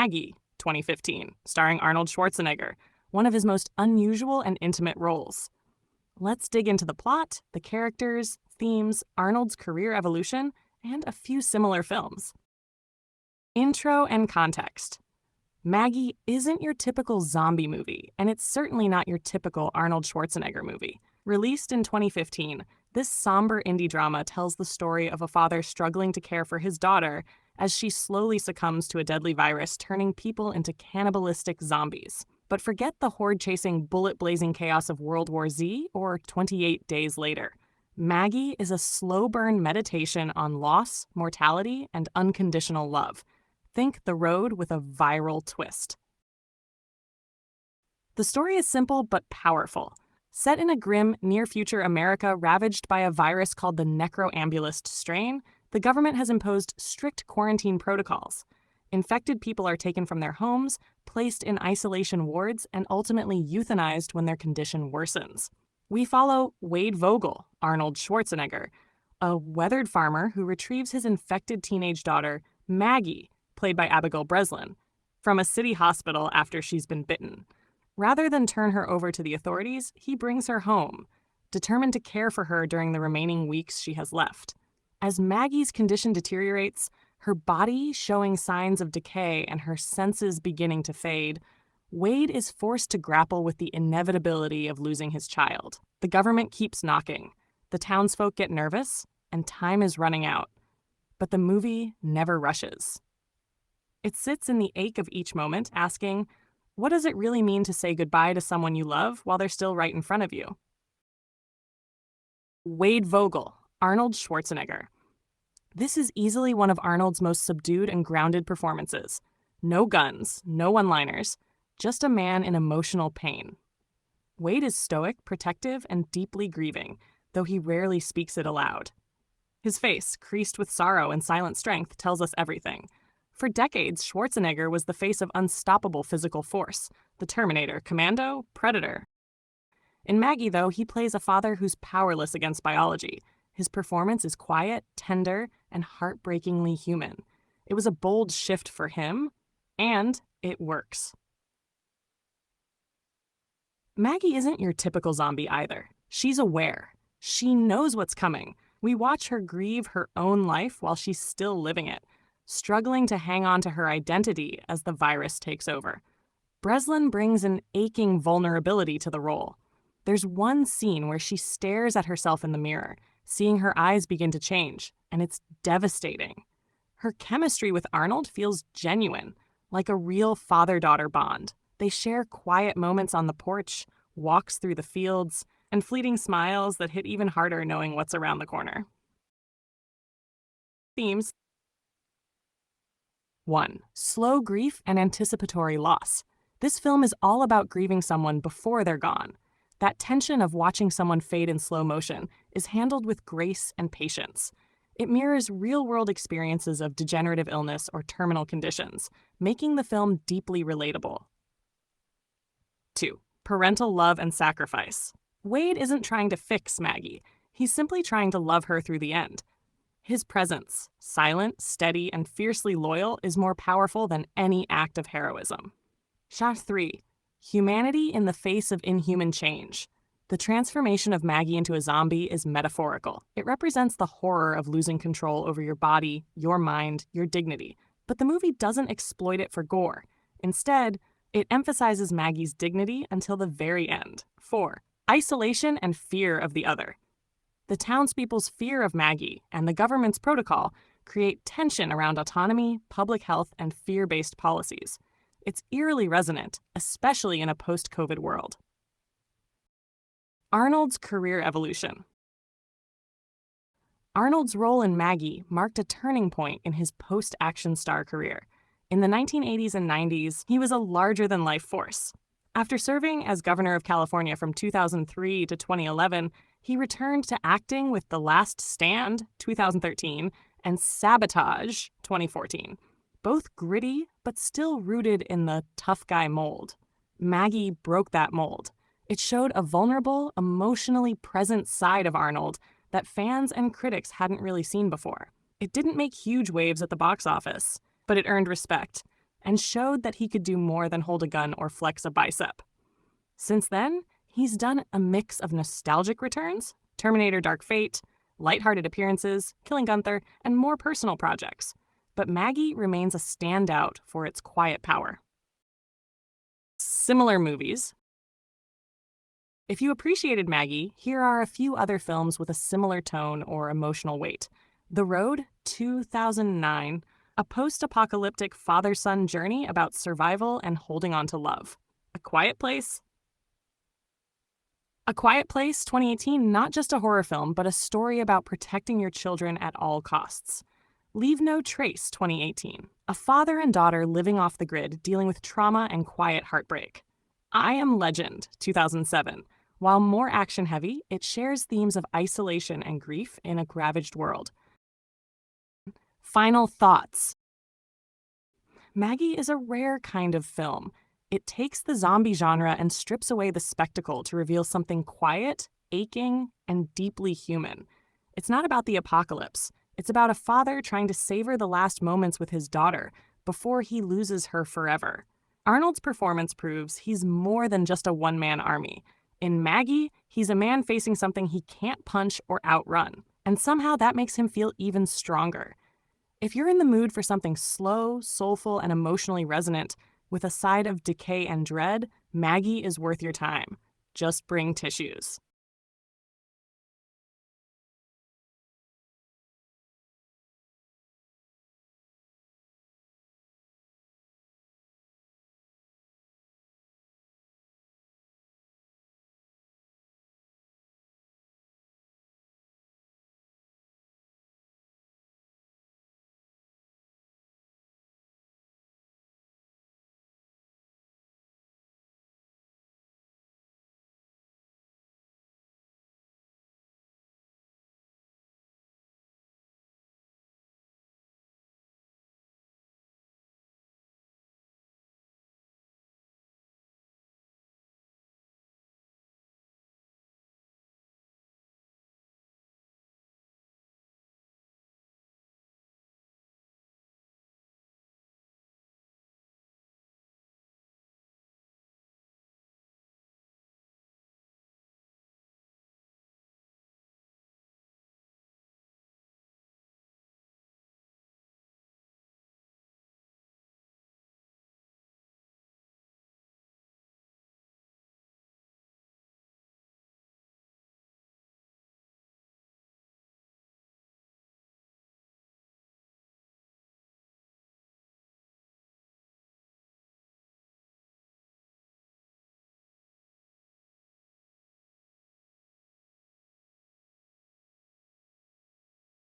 Maggie, 2015, starring Arnold Schwarzenegger, one of his most unusual and intimate roles. Let's dig into the plot, the characters, themes, Arnold's career evolution, and a few similar films. Intro and context. Maggie isn't your typical zombie movie, and it's certainly not your typical Arnold Schwarzenegger movie. Released in 2015, this somber indie drama tells the story of a father struggling to care for his daughter as she slowly succumbs to a deadly virus, turning people into cannibalistic zombies. But forget the horde-chasing, bullet-blazing chaos of World War Z or 28 Days Later. Maggie is a slow-burn meditation on loss, mortality, and unconditional love. Think The Road with a viral twist. The story is simple but powerful. Set in a grim, near-future America ravaged by a virus called the necroambulist strain, the government has imposed strict quarantine protocols. Infected people are taken from their homes, placed in isolation wards, and ultimately euthanized when their condition worsens. We follow Wade Vogel, Arnold Schwarzenegger, a weathered farmer who retrieves his infected teenage daughter, Maggie, played by Abigail Breslin, from a city hospital after she's been bitten. Rather than turn her over to the authorities, he brings her home, determined to care for her during the remaining weeks she has left. As Maggie's condition deteriorates, her body showing signs of decay and her senses beginning to fade, Wade is forced to grapple with the inevitability of losing his child. The government keeps knocking, the townsfolk get nervous, and time is running out. But the movie never rushes. It sits in the ache of each moment, asking, what does it really mean to say goodbye to someone you love while they're still right in front of you? Wade Vogel, Arnold Schwarzenegger. This is easily one of Arnold's most subdued and grounded performances. No guns, no one-liners, just a man in emotional pain. Wade is stoic, protective, and deeply grieving, though he rarely speaks it aloud. His face, creased with sorrow and silent strength, tells us everything. For decades, Schwarzenegger was the face of unstoppable physical force, the Terminator, Commando, Predator. In Maggie, though, he plays a father who's powerless against biology. His performance is quiet, tender, and heartbreakingly human. It was a bold shift for him, and it works. Maggie isn't your typical zombie either. She's aware. She knows what's coming. We watch her grieve her own life while she's still living it, struggling to hang on to her identity as the virus takes over. Breslin brings an aching vulnerability to the role. There's one scene where she stares at herself in the mirror, seeing her eyes begin to change, and it's devastating. Her chemistry with Arnold feels genuine, like a real father-daughter bond. They share quiet moments on the porch, walks through the fields, and fleeting smiles that hit even harder knowing what's around the corner. Themes. 1. Slow grief and anticipatory loss. This film is all about grieving someone before they're gone. That tension of watching someone fade in slow motion is handled with grace and patience. It mirrors real-world experiences of degenerative illness or terminal conditions, making the film deeply relatable. 2. Parental love and sacrifice. Wade isn't trying to fix Maggie. He's simply trying to love her through the end. His presence, silent, steady, and fiercely loyal, is more powerful than any act of heroism. Shot 3. Humanity in the face of inhuman change. The transformation of Maggie into a zombie is metaphorical. It represents the horror of losing control over your body, your mind, your dignity. But the movie doesn't exploit it for gore. Instead, it emphasizes Maggie's dignity until the very end. 4. Isolation and fear of the other. The townspeople's fear of Maggie and the government's protocol create tension around autonomy, public health, and fear-based policies. It's eerily resonant, especially in a post-COVID world. Arnold's career evolution. Arnold's role in Maggie marked a turning point in his post-action star career. In the 1980s and 90s, he was a larger-than-life force. After serving as governor of California from 2003 to 2011, he returned to acting with The Last Stand, 2013, and Sabotage, 2014. Both gritty, but still rooted in the tough guy mold. Maggie broke that mold. It showed a vulnerable, emotionally present side of Arnold that fans and critics hadn't really seen before. It didn't make huge waves at the box office, but it earned respect. and showed that he could do more than hold a gun or flex a bicep. Since then, he's done a mix of nostalgic returns, Terminator Dark Fate, lighthearted appearances, Killing Gunther, and more personal projects. But Maggie remains a standout for its quiet power. Similar movies. If you appreciated Maggie, here are a few other films with a similar tone or emotional weight. The Road, 2009, a post-apocalyptic father-son journey about survival and holding on to love. A Quiet Place. A Quiet Place, 2018, not just a horror film, but a story about protecting your children at all costs. Leave No Trace, 2018, a father and daughter living off the grid, dealing with trauma and quiet heartbreak. I Am Legend, 2007. While more action-heavy, it shares themes of isolation and grief in a ravaged world. Final thoughts. Maggie is a rare kind of film. It takes the zombie genre and strips away the spectacle to reveal something quiet, aching, and deeply human. It's not about the apocalypse. It's about a father trying to savor the last moments with his daughter before he loses her forever. Arnold's performance proves he's more than just a one-man army. In Maggie, he's a man facing something he can't punch or outrun, and somehow that makes him feel even stronger. If you're in the mood for something slow, soulful, and emotionally resonant, with a side of decay and dread, Maggie is worth your time. Just bring tissues.